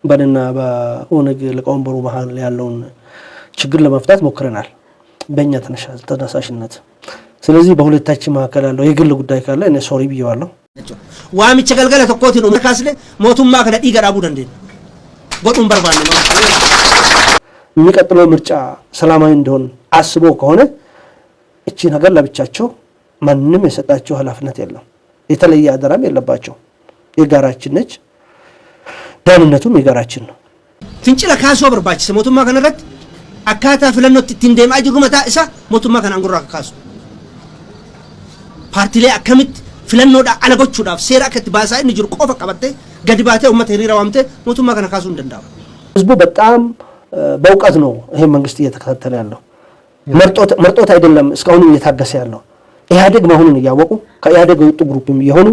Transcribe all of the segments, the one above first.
በእና በኦነግ ለቆንበሩ መሃል ያለውን ችግር ለመፍታት ሞክረናል በእኛ ተነሳሽነት ስለዚህ በሁለታችን መካከል ያለው የግል ጉዳይ ካለ እኔ ሶሪ ብየዋለሁ ዋሚቸ ገልገለ ተቆቲ ነው ካስለ ሞቱማ ከዳ ይገራቡ ደንዴ ጎጡን በርባን ነው የሚቀጥለው ምርጫ ሰላማዊ እንደሆነ አስቦ ከሆነ እቺ ነገር ለብቻቸው ማንንም የሰጣቸው ኃላፊነት የለም የተለየ አደራም የለባቸው የጋራችን ነች ዳንነቱም የጋራችን ነው ፍንጭላ ካሶ በርባች ሞቱማ ከነረት አካታ ፍለኖት ትንደም አጅሩ መታ እሳ ሞቱማ ከናንጉራ ካሶ ፓርቲ ላይ አከምት ፍለኖዳ አለጎቹዳፍ ሴራ ከተባሳይ ንጅር ቆፈ ቀበተ ገድባቴ ኡመት ሪራዋምተ ሞቱማ ከናካሱ እንደንዳው ህዝቡ በጣም በእውቀት ነው ይሄ መንግስት እየተከታተለ ያለው መርጦት አይደለም እስካሁን እየታገሰ ያለው ኢህአዴግ መሆኑን ያወቁ ከኢህአዴግ ወጡ ግሩፕም የሆኑ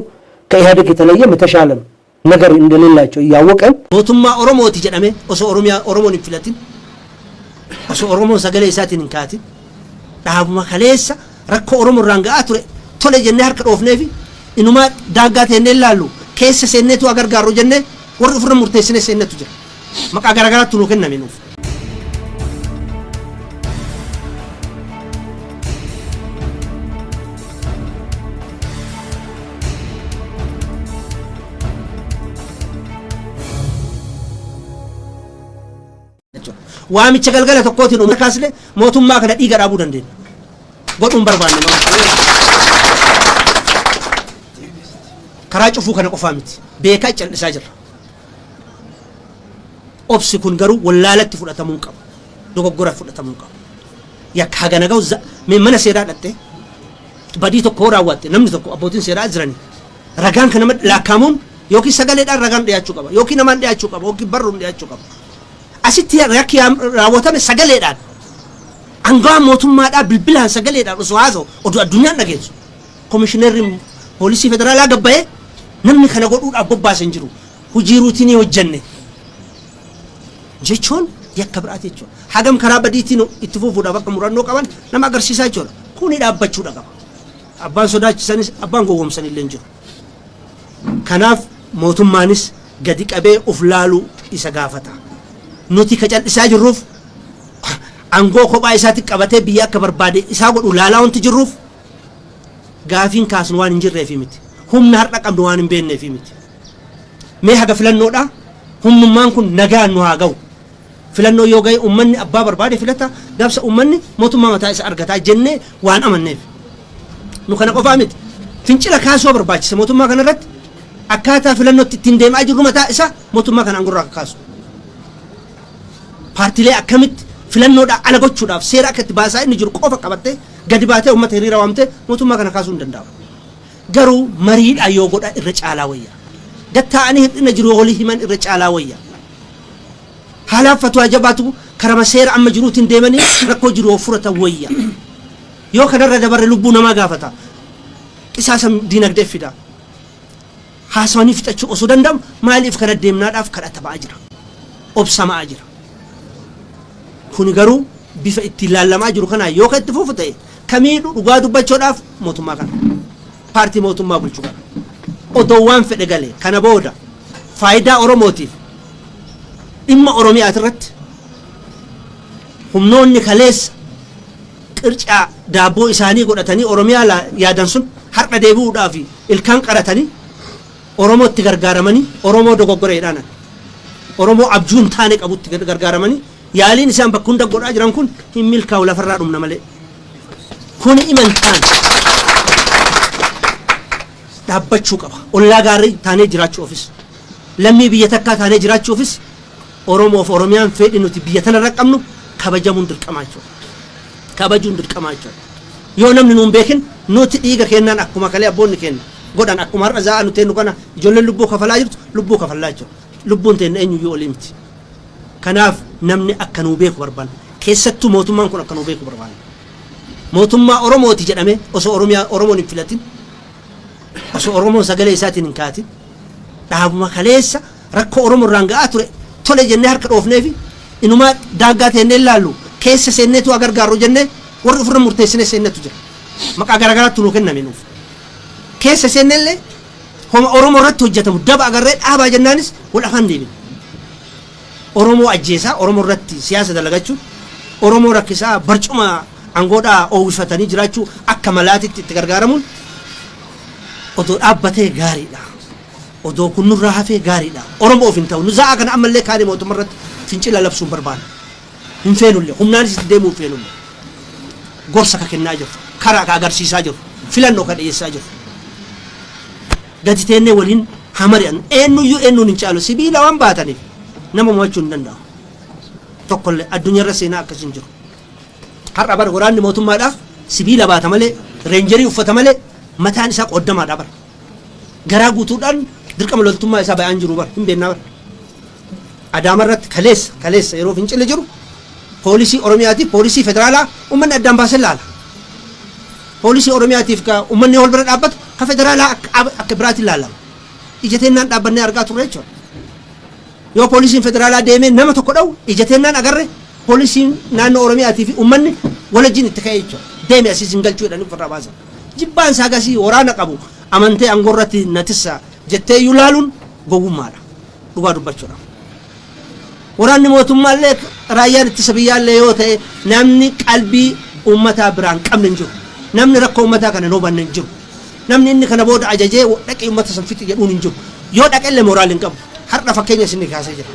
ከኢህአዴግ የተለየ መተሻለም ነገር እንደሌላቸው ያወቀን ሞቱማ ኦሮሞቲ ጀዳሜ ኦሶ ኦሮሚያ ኦሮሞን ፍለቲን ኦሶ ኦሮሞ ሰገለ ኢሳቲን እንካቲ ዳቡማ ከሌሳ ረኮ ኦሮሞ ራንጋ አቱሬ ቶለ ጀነ ሀርከ ዶፍኔፊ ኢኑማ ዳጋቴ ነላሉ ኬስ ሰነቱ አገርጋሩ ጀነ ወር ፍር ሙርቴስነ ሰነቱ ጀ መቃ ገራገራቱ ነው ከነሜኑ ዋሚቸ ገልገለ ተቆቲ ነው ካስለ ሞቱማ ከዳ ይገራቡ ደንዴ ጎጡን በርባን ነው ከራጭፉ ከነቆፋምት ቤካ ጨልሳ ጅራ ኦብሲኩን ገሩ ወላለት ፍለተሙን ቀብ ዶጎጎራ ፍለተሙን ቀብ ያካገነጋው መመነ ሴራ ደተ በዲቶ ኮራዋት ነምን ተቆ አቦቲን ሴራ አዝረኒ ረጋን ከነመ ላካሙን ዮኪ ሰገለ ዳ ረጋን ዲያቹ ቀባ ዮኪ ነማን ዲያቹ ቀባ ዮኪ በሩ ዲያቹ ቀባ አሲቲ ያኪ ራወተም ሰገለ ዳ አንጋ ሞቱማ ዳ ብልብላን ሰገለ ዳ ኡስዋዞ ኦዱ አዱኛ ነገሱ ኮሚሽነር ፖሊሲ ፌደራል አገባየ ነምን ከነጎዱ አቦባስ እንጅሩ ሁጂሩቲኒ ወጀነ ጀቾን ያከብራት የቾ ሀገም ከራበዲቲ ነው ኢትፉፉ ዳበቀ ሙራኖ ቀባን ለማገር ሲሳቸው ኩኒ ዳበቹ ዳጋ አባን ሶዳች ሰንስ አባን ጎጎም ሰን ለንጅሩ ከናፍ ሞቱማንስ ገዲ ቀቤ ኡፍላሉ ይሰጋፈታ ኑቲ ከጨልሳ ጅሩፍ አንጎ ኮባ ኢሳት ቀበተ ቢያ ከበርባዴ ኢሳጎዱ ላላውን ትጅሩፍ ጋፊን ካስንዋን እንጅር ረፊምት ሁም ናርቀም ዱዋን ቤን ነፊምት ሜ ሀገ ፍለኖዳ ሁም ማንኩን ነጋ ነው ሀገው ፍለኖ ዮጋይ ኡመን አባ በርባዴ ፍለታ ጋብሰ ኡመን ሞቱማ መታ ኢሳ አርገታ ጀነ ዋን አመነፍ ኑ ከነ ቆፋምት ፍንጭላ ካሶ በርባች ሞቱማ ከነረት አካታ ፍለኖ ትንደም አጅሩ መታ ኢሳ ሞቱማ ከናንጉራ ካሶ ፓርቲ ላይ አከምት ፍለኖዳ አለጎቹዳፍ ሴራ ከተባሳይ ንጅር ቆፈ ቀበተ ገድባቴ ኡመት ሪራዋምተ ሞቱማ ከናካሱ እንደንዳው ገሩ መሪድ አዮጎዳ ኢረጫላ ወያ ገታኒ ነጅሩ ሆሊ ሂመን ኢረጫላ ወያ ሐላፈቱ አጀባቱ ከረመ ሴራ አመጅሩት እንደመኒ ረኮ ጅሩ ወፍረተ ወያ ዮ ከደረ ደበር ልቡ ነማ ጋፈታ ቂሳሰም ዲነግደ ፊዳ ሐሳኒ ፍጠቹ ኦሱ ደንዳም ማሊፍ ከነደምና ዳፍ ከዳተ ባጅራ ኦብሰማ አጅራ ኩኒ ገሩ ቢፈ ኢትላላማ ጅሩ ከና ዮ ከትፉፍተ ከሚዱ ዱጋዱ በቾዳፍ ሞቱማ ከና ፓርቲ ሞቱማ bulchu kana odowan fede gale kana boda faida oromotif imma oromia atrat humnonni khales qirca dabo isani godatani oromia la yadan sun harda debu dafi ilkan qaratani oromo tigargaramani oromo dogogore dana oromo abjun tane qabut gargaramani yalin isan bakunda goda jiran kun himilka wala farradum namale kun imantan ዳበቹ ቀባ ኦላ ጋሪ ታኔ ጅራቹ ኦፊስ ለሚ ቢየተካ ታኔ ጅራቹ ኦፊስ ኦሮሞ ኦሮሚያን ፌዲኑቲ ቢየተነረቀምኑ ከበጀሙን ድርቀማቸው ዮነም ንኑም ቤክን ኖቲ ዲጋ ከናን አኩማ ከለ አቦን ከን ጎዳን አኩማ ረዛ አኑቴኑ ከና ጆለ ልቦ ከፈላጅት ልቦ ከፈላቸው ልቦን ተነ እኙ ዮሊምቲ ከናፍ ነምኒ አከኑ ቤክ ወርባን ከሰቱ ሞቱማን ኩን አከኑ ቤክ ወርባን ሞቱማ ኦሮሞቲ ጀዳሜ ኦሶ ኦሮሚያ ኦሮሞን ፍለቲን ኦሶ ኦሮሞ ሰገለ ኢሳቲን እንካቲ ዳቡማ ከሌሳ ረኮ ኦሮሞ ራንጋ አቱሬ ቶለ ጀነ ሀርከ ዶፍኔፊ ኢኑማ ዳጋቴ ነላሉ ኬስ ሰነቱ አገርጋሩ ጀነ ወር ፍር ሙርቴስነ ሰነቱ ጀ መቃ ገራገራቱ ነው ከነሜኑ ኬስ ሰነለ ሆም ኦሮሞ ረቶ ጀተሙ ደባ አገረ ዳባ ጀናንስ ወላ ፋንዲቢ Oromoo ajjeesaa Oromoo irratti siyaasa dalagachuu Oromoo rakkisaa barcuma angoodhaa oowwifatanii jiraachuu akka malaatitti itti gargaaramuun odoo dhaabbatee gaariidha. Odoo kun nurraa hafee gaariidha. Oromoo of hin ta'u. Nu za'a kana ammallee kaanii mootummaa irratti fincila labsuun barbaada. Hin feenullee humnaanis itti deemuu hin feenullee. Gorsa ka kennaa jiru. Karaa ka agarsiisaa jiru. Filannoo ka dhiyeessaa jiru. Gadi teennee waliin haa mari'annu. Eenyuyyuu eenyuun hin caalu. Sibiila waan baataniif nama mo'achuu hin danda'u. Tokkollee addunyaarra seenaa akkasii hin jiru. Har'a bara waraanni mootummaadhaaf sibiila baata malee reenjerii uffata malee mataan isaa qoddamaadha bara. Garaa guutuudhaan dirqama loltummaa isaa bayaan jiru bara hin beeknaa bara. Adaama irratti kaleessa yeroo fincilli jiru poolisii Oromiyaatiif poolisii federaalaa uummanni addaan baasee laala. Poolisii Oromiyaatiif ka uummanni wal bira dhaabbatu ka federaalaa akka biraatiin laalama. Ijateennaan dhaabbannee argaa turre jechuudha. Yoo poolisiin federaalaa deemee nama tokko dha'u ijateennaan agarre poolisiin naannoo Oromiyaatiif uummanni walajjiin itti ka'ee jechuudha. Deeme asiis hin galchuu jedhanii ofirraa baasan. Jibbaan isaa agasii waraana qabu amantee angoorratti natissa jettee iyyuu laaluun gowwummaadha. Dhugaa dubbachuudha. Waraanni mootummaallee raayyaan ittisa biyyaallee yoo ta'e namni qalbii uummataa biraan qabne hin jiru. Namni rakkoo uummataa kana hin hubanne hin jiru. Namni inni kana booda ajajee dhaqee uummata san fixi jedhuun hin jiru. Yoo dhaqellee mooraal hin qabu. Har'a fakkeenya isin kaasee jira.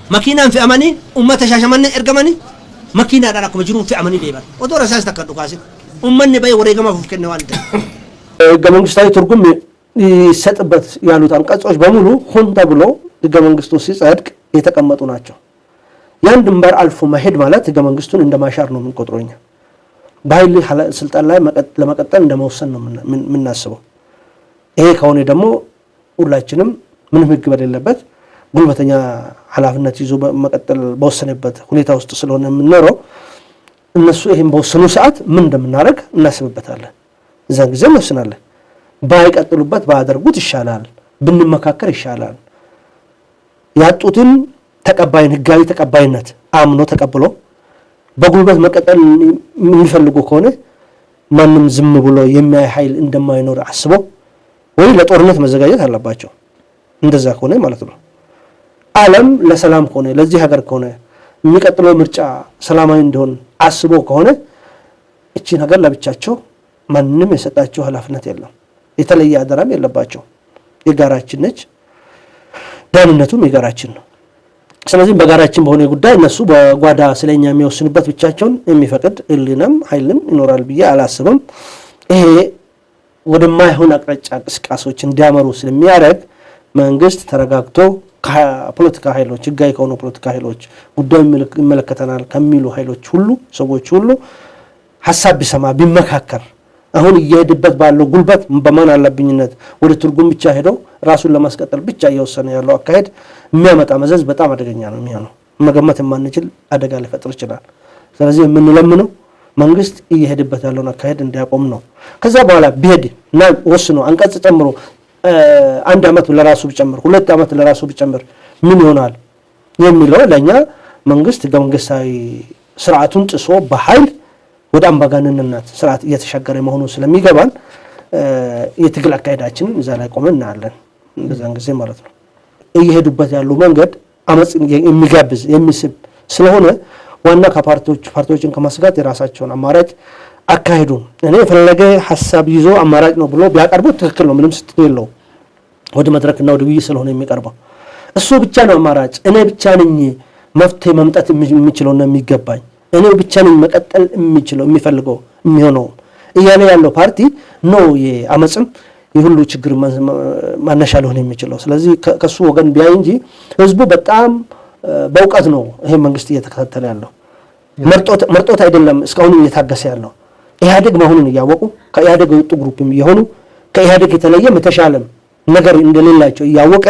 Makiinaan fe'amanii uummata Shaashamannee ergamanii makiinaadhaan akkuma jiruun fe'amanii deeman. Odoo rasaas takka dhukaasin. Uummanni baay'ee wareegamaaf of kenne waan ta'eef. ህገ መንግስታዊ ትርጉም ይሰጥበት ያሉት አንቀጾች በሙሉ ሆን ተብሎ ህገ መንግስቱ ሲጸድቅ የተቀመጡ ናቸው። ያን ድንበር አልፎ መሄድ ማለት ህገ መንግስቱን እንደማሻር ነው የምንቆጥረው። በኃይል ስልጣን ላይ ለመቀጠል እንደመወሰን ነው የምናስበው። ይሄ ከሆነ ደግሞ ሁላችንም ምንም ህግ በሌለበት ጉልበተኛ ኃላፊነት ይዞ መቀጠል በወሰነበት ሁኔታ ውስጥ ስለሆነ የምንኖረው እነሱ ይሄን በወሰኑ ሰዓት ምን እንደምናደርግ እናስብበታለን። እዛን ጊዜ እንወስናለን። ባይቀጥሉበት ባያደርጉት ይሻላል፣ ብንመካከር ይሻላል። ያጡትን ህጋዊ ተቀባይነት አምኖ ተቀብሎ በጉልበት መቀጠል የሚፈልጉ ከሆነ ማንም ዝም ብሎ የሚያይ ኃይል እንደማይኖር አስቦ ወይ ለጦርነት መዘጋጀት አለባቸው። እንደዛ ከሆነ ማለት ነው። ዓለም ለሰላም ከሆነ ለዚህ ሀገር ከሆነ የሚቀጥለው ምርጫ ሰላማዊ እንደሆነ አስቦ ከሆነ እቺ ነገር ለብቻቸው ማንንም የሰጣቸው ኃላፊነት የለም። የተለየ አደራም የለባቸው። የጋራችን ነች። ዳንነቱም የጋራችን ነው። ስለዚህ በጋራችን በሆነ ጉዳይ እነሱ በጓዳ ስለኛ የሚወስኑበት ብቻቸውን የሚፈቅድ ህሊናም ኃይልም ይኖራል ብዬ አላስብም። ይሄ ወደማይሆን አቅጣጫ እንቅስቃሴዎች እንዲያመሩ ስለሚያደርግ መንግስት ተረጋግቶ ከፖለቲካ ኃይሎች ህጋዊ ከሆኑ ፖለቲካ ኃይሎች ጉዳዩ ይመለከተናል ከሚሉ ኃይሎች ሁሉ ሰዎች ሁሉ ሐሳብ ቢሰማ ቢመካከር አሁን እየሄደበት ባለው ጉልበት በማን አለብኝነት ወደ ትርጉም ብቻ ሄደው ራሱን ለማስቀጠል ብቻ እየወሰነ ያለው አካሄድ የሚያመጣ መዘዝ በጣም አደገኛ ነው የሚሆነው። መገመት የማንችል አደጋ ሊፈጥር ይችላል። ስለዚህ የምንለምነው መንግስት እየሄደበት ያለውን አካሄድ እንዲያቆም ነው። ከዛ በኋላ ቢሄድና ወስኖ አንቀጽ ጨምሮ 1 ዓመት ለራሱ ቢጨምር 2 ዓመት ለራሱ ቢጨምር ምን ይሆናል የሚለው ለኛ መንግስት ህገ መንግስታዊ ስርዓቱን ጥሶ በኃይል ወደ አምባገነንነት ስርዓት እየተሻገረ መሆኑን ስለሚገባን የትግል አካሄዳችንን እዛ ላይ ቆመን እናያለን። በዛን ጊዜ ማለት ነው እየሄዱበት ያለው መንገድ አመጽ የሚጋብዝ የሚስብ ስለሆነ ዋና ፓርቲዎችን ከማስጋት የራሳቸውን አማራጭ አካሄዱ እኔ የፈለገ ሐሳብ ይዞ አማራጭ ነው ብሎ ቢያቀርቡ ትክክል ነው። ምንም ስትል የለው ወደ መድረክና ወደ ውይይት ስለሆነ የሚቀርበው እሱ ብቻ ነው አማራጭ። እኔ ብቻ ነኝ መፍትሄ ማምጣት የሚችለውና የሚገባኝ እኔ ብቻ ነኝ መቀጠል የሚችለው የሚፈልገው የሚሆነው እያለ ያለው ፓርቲ ነው የአመጽም የሁሉ ችግር ማነሻ ሊሆን የሚችለው። ስለዚህ ከሱ ወገን ቢያይ እንጂ ህዝቡ በጣም በእውቀት ነው ይሄ መንግስት እየተከታተለ ያለው። መርጦት አይደለም እስካሁን እየታገሰ ያለው። ኢህአዴግ መሆኑን እያወቁ ከኢህአዴግ የወጡ ግሩፕም የሆኑ ከኢህአዴግ የተለየ መተሻለም ነገር እንደሌላቸው እያወቀ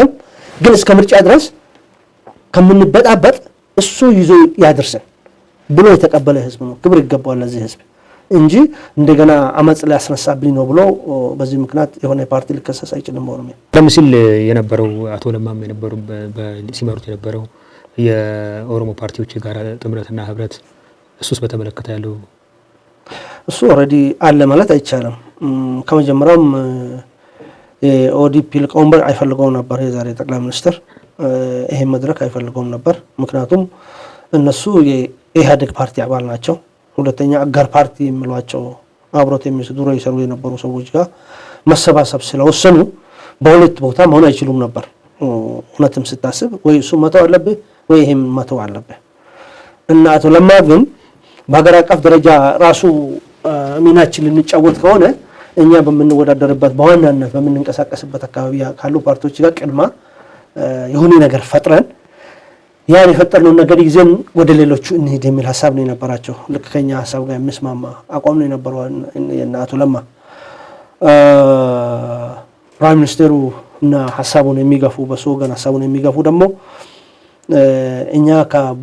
ግን እስከ ምርጫ ድረስ ከምንበጣበጥ እሱ ይዞ ያድርሰን ብሎ የተቀበለ ህዝብ ነው። ክብር ይገባዋል ለዚህ ህዝብ እንጂ እንደገና አመጽ ላይ ያስነሳብኝ ነው ብሎ በዚህ ምክንያት የሆነ ፓርቲ ሊከሰስ አይችልም። ሆኖም ለምሳሌ የነበረው አቶ ለማም የነበረው ሲመሩት የነበረው የኦሮሞ ፓርቲዎች የጋራ ጥምረትና ህብረት እሱስ በተመለከተ ያለው እሱ ኦሬዲ አለ ማለት አይቻልም። ከመጀመሪያውም ኦዲፒ ሊቀመንበር አይፈልገው ነበር የዛሬ ጠቅላይ ሚኒስትር ይሄ መድረክ አይፈልገውም ነበር። ምክንያቱም እነሱ የኢህአዴግ ፓርቲ አባል ናቸው። ሁለተኛ አጋር ፓርቲ የሚሏቸው አብሮት ድሮ ይሰሩ የነበሩ ሰዎች ጋር መሰባሰብ ስለወሰኑ በሁለት ቦታ መሆን አይችሉም ነበር። እውነትም ስታስብ ወይ እሱ መተው አለብህ ወይ ይሄም መተው አለብህ እና አቶ ለማ ግን በሀገር አቀፍ ደረጃ ራሱ ሚናችን ልንጫወት ከሆነ እኛ በምንወዳደርበት በዋናነት በምንንቀሳቀስበት አካባቢ ካሉ ፓርቲዎች ጋር ቅድማ የሆነ ነገር ፈጥረን ያን የፈጠርነውን ነገር ይዘን ወደ ሌሎቹ እንሂድ የሚል ሀሳብ ነው የነበራቸው። ልክ ከኛ ሀሳብ ጋር የሚስማማ አቋም ነው የነበረው የእነ አቶ ለማ። ፕራይም ሚኒስቴሩ እና ሀሳቡን የሚገፉ በሱ ወገን ሀሳቡን የሚገፉ ደግሞ እኛ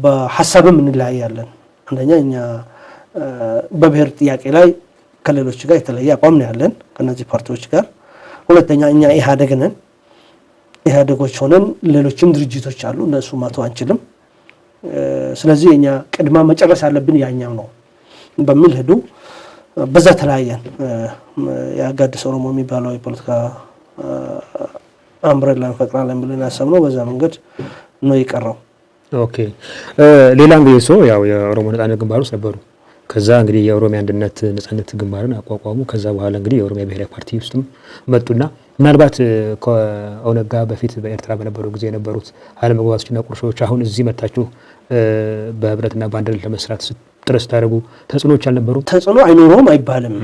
በሀሳብም እንለያያለን። አንደኛ እኛ በብሔር ጥያቄ ላይ ከሌሎች ጋር የተለየ አቋም ነው ያለን ከነዚህ ፓርቲዎች ጋር። ሁለተኛ እኛ ኢህአዴግ ነን። ኢህአዴጎች ሆነን ሌሎችም ድርጅቶች አሉ እነሱ ማተው አንችልም። ስለዚህ እኛ ቅድማ መጨረስ ያለብን ያኛው ነው በሚል ሄዱ። በዛ ተለያየን። የአጋድስ ኦሮሞ የሚባለው የፖለቲካ አምብሬላ እንፈጥራለን ብለን ያሰብነው በዛ መንገድ ነው የቀረው። ኦኬ ሌላ እንግዲህ ያው የኦሮሞ ነጻነት ግንባር ውስጥ ነበሩ። ከዛ እንግዲህ የኦሮሚያ አንድነት ነጻነት ግንባርን አቋቋሙ። ከዛ በኋላ እንግዲህ የኦሮሚያ ብሔራዊ ፓርቲ ውስጥም መጡና ምናልባት ከኦነግ ጋር በፊት በኤርትራ በነበረው ጊዜ የነበሩት አለመግባባቶችና ቁርሾች አሁን እዚህ መጣችሁ በህብረትና በአንድነት ለመስራት ጥረት ስታደርጉ ተጽዕኖዎች አልነበሩም? ተጽዕኖ አይኖረውም አይባልም።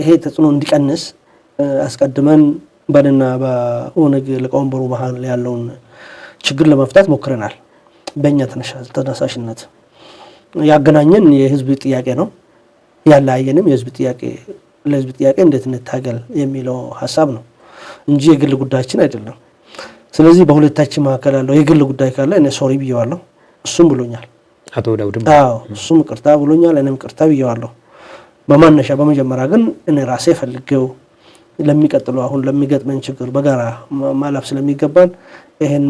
ይሄ ተጽዕኖ እንዲቀንስ አስቀድመን በእኔና በኦነግ ሊቀመንበሩ መሀል ያለውን ችግር ለመፍታት ሞክረናል። በእኛ ተነሳሽነት ያገናኘን የህዝብ ጥያቄ ነው። ያለያየንም የህዝብ ጥያቄ ለህዝብ ጥያቄ እንዴት እንታገል የሚለው ሀሳብ ነው እንጂ የግል ጉዳያችን አይደለም። ስለዚህ በሁለታችን መካከል ያለው የግል ጉዳይ ካለ እኔ ሶሪ ብየዋለሁ፣ እሱም ብሎኛል። አቶ ዳውድም እሱም ቅርታ ብሎኛል፣ እኔም ቅርታ ብየዋለሁ። በመጀመሪያ ግን እኔ ራሴ ፈልጌው ለሚቀጥለው አሁን ለሚገጥመን ችግር በጋራ ማላፍ ስለሚገባን ይሄን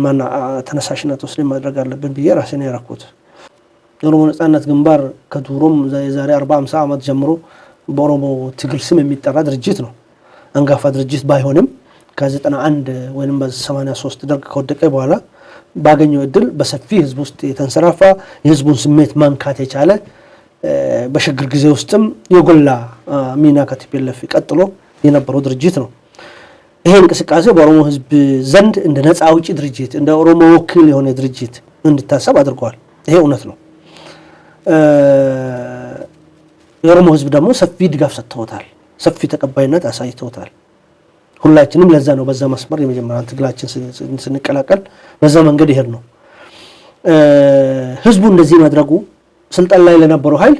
ተነሳሽነት ወስደን ማድረግ አለብን ብዬ ራሴን ያረኩት። የኦሮሞ ነጻነት ግንባር ከዱሮም የዛሬ 40-50 ዓመት ጀምሮ በኦሮሞ ትግል ስም የሚጠራ ድርጅት ነው። አንጋፋ ድርጅት ባይሆንም ከ91 ወይንም በ83 ደርግ ከወደቀ በኋላ ባገኘው እድል በሰፊ ህዝብ ውስጥ የተንሰራፋ የህዝቡን ስሜት ማንካት የቻለ በሽግግር ጊዜ ውስጥም የጎላ ሚና ከቲፒኤልኤፍ ቀጥሎ የነበረው ድርጅት ነው። ይሄ እንቅስቃሴ በኦሮሞ ህዝብ ዘንድ እንደ ነፃ አውጪ ድርጅት እንደ ኦሮሞ ወኪል የሆነ ድርጅት እንዲታሰብ አድርጓል። ይሄ እውነት ነው። የኦሮሞ ህዝብ ደግሞ ሰፊ ድጋፍ ሰጥተውታል፣ ሰፊ ተቀባይነት አሳይተውታል። ሁላችንም ለዛ ነው በዛ መስመር የመጀመሪያ ትግላችን ስንቀላቀል በዛ መንገድ ይሄድ ነው። ህዝቡ እንደዚህ ማድረጉ ስልጣን ላይ ለነበረው ኃይል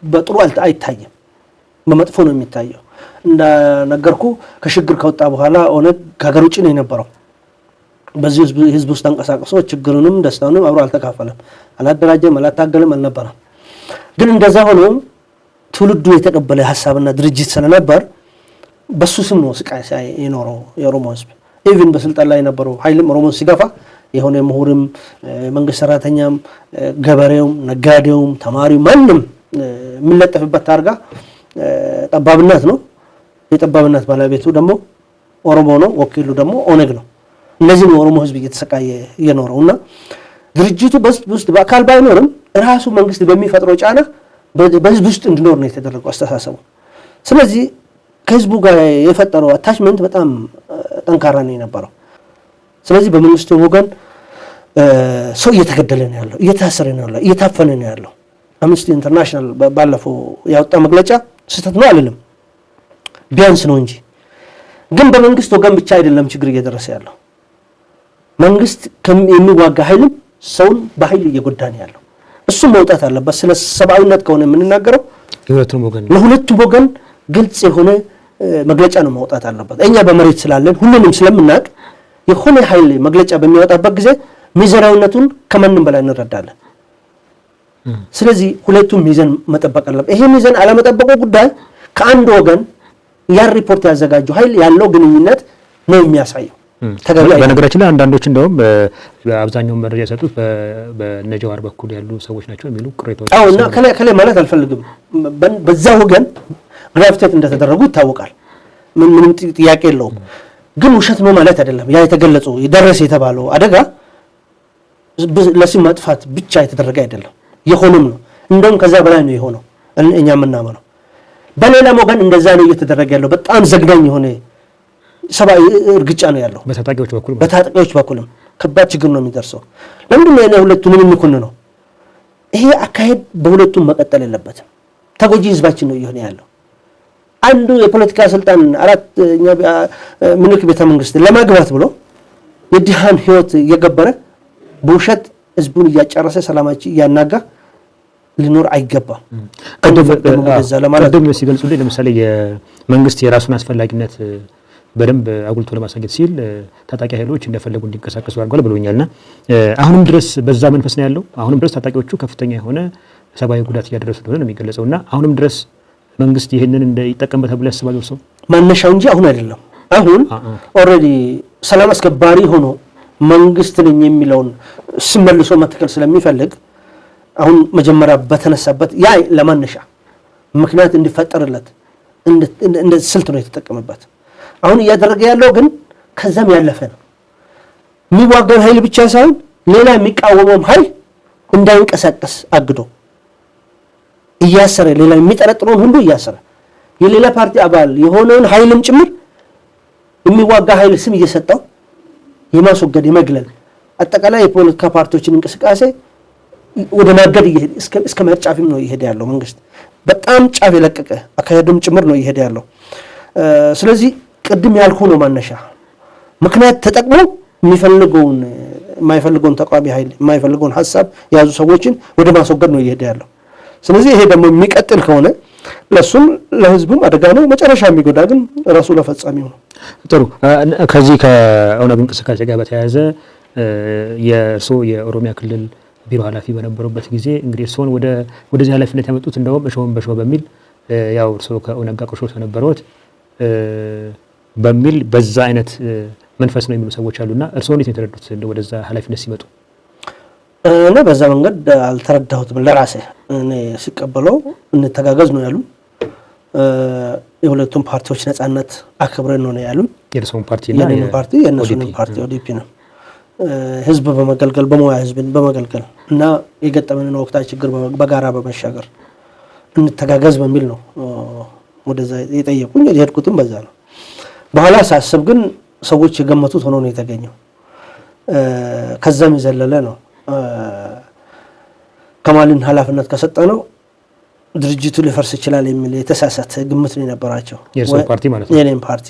በጥሩ አይታየም፣ በመጥፎ ነው የሚታየው። እንደነገርኩ ከሽግግር ከወጣ በኋላ ኦነግ ከሀገር ውጭ ነው የነበረው። በዚህ ህዝብ ውስጥ ተንቀሳቅሶ ችግሩንም ደስታውንም አብሮ አልተካፈለም፣ አላደራጀም፣ አላታገለም፣ አልነበረም። ግን እንደዛ ሆኖ ትውልዱ የተቀበለ ሀሳብና ድርጅት ስለነበር በሱ ስም ነው ስቃይ የኖረው የኦሮሞ ህዝብ። ኢቭን በስልጣን ላይ የነበረው ኃይልም ኦሮሞን ሲገፋ የሆነ ምሁርም መንግስት ሰራተኛም ገበሬውም ነጋዴውም ተማሪው ማንም የሚለጠፍበት ታርጋ ጠባብነት ነው። የጠባብነት ባለቤቱ ደግሞ ኦሮሞ ነው፣ ወኪሉ ደግሞ ኦነግ ነው። እነዚህ ነው ኦሮሞ ህዝብ እየተሰቃየ የኖረውና ድርጅቱ በህዝብ ውስጥ በአካል ባይኖርም ራሱ መንግስት በሚፈጥረው ጫና በህዝብ ውስጥ እንዲኖር ነው የተደረገው አስተሳሰቡ። ስለዚህ ከህዝቡ ጋር የፈጠረው አታችመንት በጣም ጠንካራ ነው የነበረው። ስለዚህ በመንግስቱ ወገን ሰው እየተገደለ ነው ያለው፣ እየታሰረ ነው ያለው፣ እየታፈነ ነው ያለው። አምነስቲ ኢንተርናሽናል ባለፈው ያወጣ መግለጫ ስህተት ነው አይደለም፣ ቢያንስ ነው እንጂ። ግን በመንግስት ወገን ብቻ አይደለም ችግር እየደረሰ ያለው። መንግስት የሚዋጋ ኃይልም ሰውን በኃይል እየጎዳ ነው ያለው። እሱም መውጣት አለበት። ስለ ሰብአዊነት ከሆነ የምንናገረው ለሁለቱም ወገን ግልጽ የሆነ መግለጫ ነው መውጣት አለበት። እኛ በመሬት ስላለን ሁሉንም ስለምናውቅ የሆነ ኃይል መግለጫ በሚወጣበት ጊዜ ሚዛናዊነቱን ከማንም በላይ እንረዳለን። ስለዚህ ሁለቱም ሚዛን መጠበቅ አለበት። ይሄ ሚዛን አለመጠበቁ ጉዳይ ከአንድ ወገን ያን ሪፖርት ያዘጋጀው ኃይል ያለው ግንኙነት ነው የሚያሳየው። በነገራችን ላይ አንዳንዶች እንደውም በአብዛኛው መረጃ የሰጡት በነጃዋር በኩል ያሉ ሰዎች ናቸው የሚሉ ቅሬታዎች እና ከላይ ማለት አልፈልግም። በዛ ወገን ግራቪቴት እንደተደረጉ ይታወቃል። ምንም ጥያቄ የለውም። ግን ውሸት ነው ማለት አይደለም። ያ የተገለጸው የደረሰ የተባለው አደጋ ለስም ማጥፋት ብቻ የተደረገ አይደለም፣ የሆነም ነው። እንደውም ከዛ በላይ ነው የሆነው እኛ የምናምነው። በሌላም ወገን እንደዛ ነው እየተደረገ ያለው። በጣም ዘግናኝ የሆነ ሰብአዊ እርግጫ ነው ያለው። በታጣቂዎች በኩልም ከባድ ችግር ነው የሚደርሰው። ለምንድን ነው ሁለቱንም የሚኮን ነው? ይሄ አካሄድ በሁለቱም መቀጠል የለበትም። ተጎጂ ህዝባችን ነው እየሆነ ያለው። አንዱ የፖለቲካ ስልጣን ምኒልክ ቤተ መንግስት ለማግባት ብሎ የድሃን ህይወት እየገበረ በውሸት ህዝቡን እያጨረሰ ሰላማችን እያናጋ ሊኖር አይገባም። ቀደም ሲገልጹልኝ ለምሳሌ የመንግስት የራሱን አስፈላጊነት በደንብ አጉልቶ ለማሳየት ሲል ታጣቂ ኃይሎች እንደፈለጉ እንዲንቀሳቀሱ አድርጓል ብሎኛልና አሁንም ድረስ በዛ መንፈስ ነው ያለው። አሁንም ድረስ ታጣቂዎቹ ከፍተኛ የሆነ ሰብአዊ ጉዳት እያደረሱ እንደሆነ ነው የሚገለጸውና አሁንም ድረስ መንግስት ይሄንን ይጠቀምበታል ተብሎ ያስባል ሰው ማነሻው እንጂ አሁን አይደለም። አሁን ኦልሬዲ ሰላም አስከባሪ ሆኖ መንግስት ነኝ የሚለውን ስመልሶ መተከል ስለሚፈልግ አሁን መጀመሪያ በተነሳበት ያ ለማነሻ ምክንያት እንዲፈጠርለት እንደ ስልት ነው የተጠቀመበት። አሁን እያደረገ ያለው ግን ከዛም ያለፈ ነው። የሚዋጋው ኃይል ብቻ ሳይሆን ሌላ የሚቃወመው ኃይል እንዳይንቀሳቀስ አግዶ እያሰረ ሌላ የሚጠረጥረውን ሁሉ እያሰረ የሌላ ፓርቲ አባል የሆነውን ኃይልም ጭምር የሚዋጋ ኃይል ስም እየሰጠው የማስወገድ የመግለል አጠቃላይ የፖለቲካ ፓርቲዎችን እንቅስቃሴ ወደ ማገድ እስከ መርጫፊም ነው እየሄደ ያለው መንግስት። በጣም ጫፍ የለቀቀ አካሄዱም ጭምር ነው እየሄደ ያለው። ስለዚህ ቅድም ያልኩ ነው ማነሻ ምክንያት ተጠቅሞ የማይፈልገውን ተቃዋሚ ኃይል የማይፈልገውን ሀሳብ የያዙ ሰዎችን ወደ ማስወገድ ነው እየሄደ ያለው። ስለዚህ ይሄ ደግሞ የሚቀጥል ከሆነ ለሱም ለህዝቡም አደጋ ነው። መጨረሻ የሚጎዳ ግን ራሱ ለፈጻሚው ነው። ጥሩ። ከዚህ ከኦነግ እንቅስቃሴ ጋር በተያያዘ የእርስዎ የኦሮሚያ ክልል ቢሮ ኃላፊ በነበሩበት ጊዜ እንግዲህ እርስዎን ወደዚህ ኃላፊነት ያመጡት እንደውም እሾህን በሾህ በሚል ያው እርስዎ ከኦነግ ጋር ቁርሾ ስለነበረዎት በሚል በዛ አይነት መንፈስ ነው የሚሉ ሰዎች አሉና እርስዎ እንዴት ነው የተረዱት ወደዛ ኃላፊነት ሲመጡ? እኔ በዛ መንገድ አልተረዳሁትም። ለራሴ እኔ ሲቀበለው እንተጋገዝ ነው ያሉ። የሁለቱም ፓርቲዎች ነጻነት አክብረን ነው ያሉን። የእርስዎን ፓርቲና የኔን ፓርቲ የእነሱንም ፓርቲ ኦዲፒ ነው ህዝብ በመገልገል በመዋያ ህዝብን በመገልገል እና የገጠመንን ወቅታዊ ችግር በጋራ በመሻገር እንተጋገዝ በሚል ነው ወደዛ የጠየቁኝ። የሄድኩትም በዛ ነው። በኋላ ሳስብ ግን ሰዎች የገመቱት ሆኖ ነው የተገኘው። ከዛም የዘለለ ነው። ከማልን ኃላፊነት ከሰጠ ነው ድርጅቱ ሊፈርስ ይችላል የሚል የተሳሳተ ግምት ነው የነበራቸው የእርስዎ ፓርቲ ማለት ነው የኔን ፓርቲ።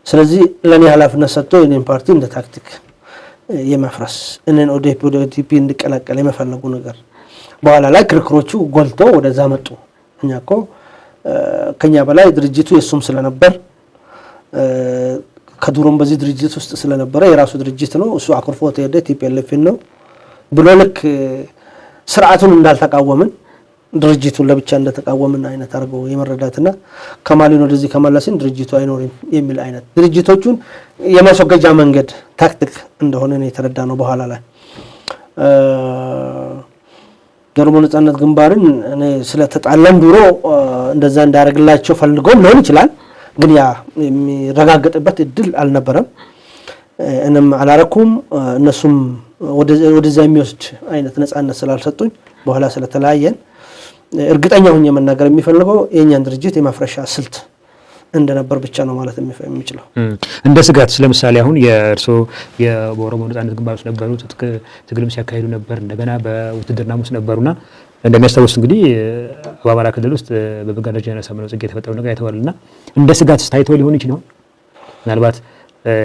ስለዚህ ለኔ ኃላፊነት ሰጥቶ የኔን ፓርቲ እንደ ታክቲክ የመፍረስ እነን ኦዲፒ እንዲቀላቀል የመፈለጉ ነገር በኋላ ላይ ክርክሮቹ ጎልቶ ወደዛ መጡ። እኛ እኮ ከኛ በላይ ድርጅቱ የሱም ስለነበር ከዱሮም በዚህ ድርጅት ውስጥ ስለነበረ የራሱ ድርጅት ነው እሱ አኩርፎት ሄደ ቲፒኤልኤፍን ነው ብሎ ልክ ስርዓቱን እንዳልተቃወምን ድርጅቱን ለብቻ እንደተቃወምን አይነት አድርገው የመረዳትና ከማልን ወደዚህ ከመለስን ድርጅቱ አይኖርም የሚል አይነት ድርጅቶቹን የማስወገጃ መንገድ ታክቲክ እንደሆነ ነው የተረዳ ነው። በኋላ ላይ የኦሮሞ ነጻነት ግንባርን እኔ ስለተጣላን ድሮ እንደዛ እንዳደርግላቸው ፈልጎም ሊሆን ይችላል። ግን ያ የሚረጋገጥበት እድል አልነበረም። እኔም አላረኩም እነሱም ወደዛ የሚወስድ አይነት ነጻነት ስላልሰጡኝ በኋላ ስለተለያየን እርግጠኛ ሆኜ መናገር የሚፈልገው የኛን ድርጅት የማፍረሻ ስልት እንደነበር ብቻ ነው ማለት የሚችለው። እንደ ስጋት ለምሳሌ አሁን የእርስዎ በኦሮሞ ነጻነት ግንባር ውስጥ ነበሩ፣ ትግልም ሲያካሂዱ ነበር፣ እንደገና በውትድርና ውስጥ ነበሩና እንደሚያስታውስ እንግዲህ በአማራ ክልል ውስጥ በብርጋዴር ጀነራል አሳምነው ጽጌ የተፈጠረው ነገር አይተዋልና እንደ ስጋት ታይቶ ሊሆን ይችላል። ምናልባት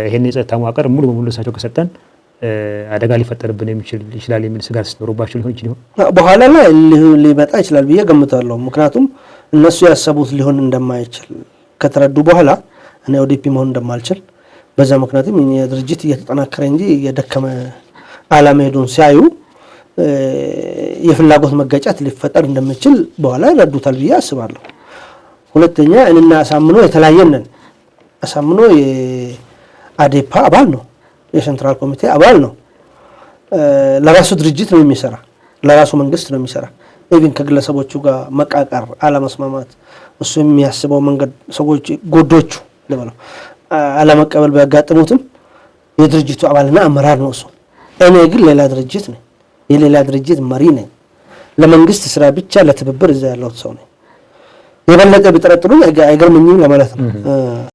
ይሄን የጸጥታ መዋቅር ሙሉ በሙሉ እሳቸው ከሰጠን አደጋ ሊፈጠርብን ይችላል የሚል ስጋት ስትኖርባቸው ሊሆን ይችላል። በኋላ ላይ ሊመጣ ይችላል ብዬ ገምታለሁ። ምክንያቱም እነሱ ያሰቡት ሊሆን እንደማይችል ከተረዱ በኋላ እኔ ኦዲፒ መሆን እንደማልችል በዛ ምክንያቱም የድርጅት እየተጠናከረ እንጂ እየደከመ አለመሄዱን ሲያዩ የፍላጎት መጋጨት ሊፈጠር እንደሚችል በኋላ ይረዱታል ብዬ አስባለሁ። ሁለተኛ እኔና አሳምነው የተለያየን ነን። አሳምነው የአዴፓ አባል ነው፣ የሴንትራል ኮሚቴ አባል ነው። ለራሱ ድርጅት ነው የሚሰራ፣ ለራሱ መንግስት ነው የሚሰራ። ኢቭን ከግለሰቦቹ ጋር መቃቀር፣ አለመስማማት እሱ የሚያስበው መንገድ ሰዎች ጎዶቹ ለማለት አለመቀበል ቢያጋጥሙትም የድርጅቱ አባልና አመራር ነው እሱ። እኔ ግን ሌላ ድርጅት ነኝ፣ የሌላ ድርጅት መሪ ነኝ። ለመንግስት ስራ ብቻ ለትብብር እዛ ያለሁት ሰው ነኝ። የበለጠ ቢጠረጥሩኝ አይገርምኝም ለማለት ነው።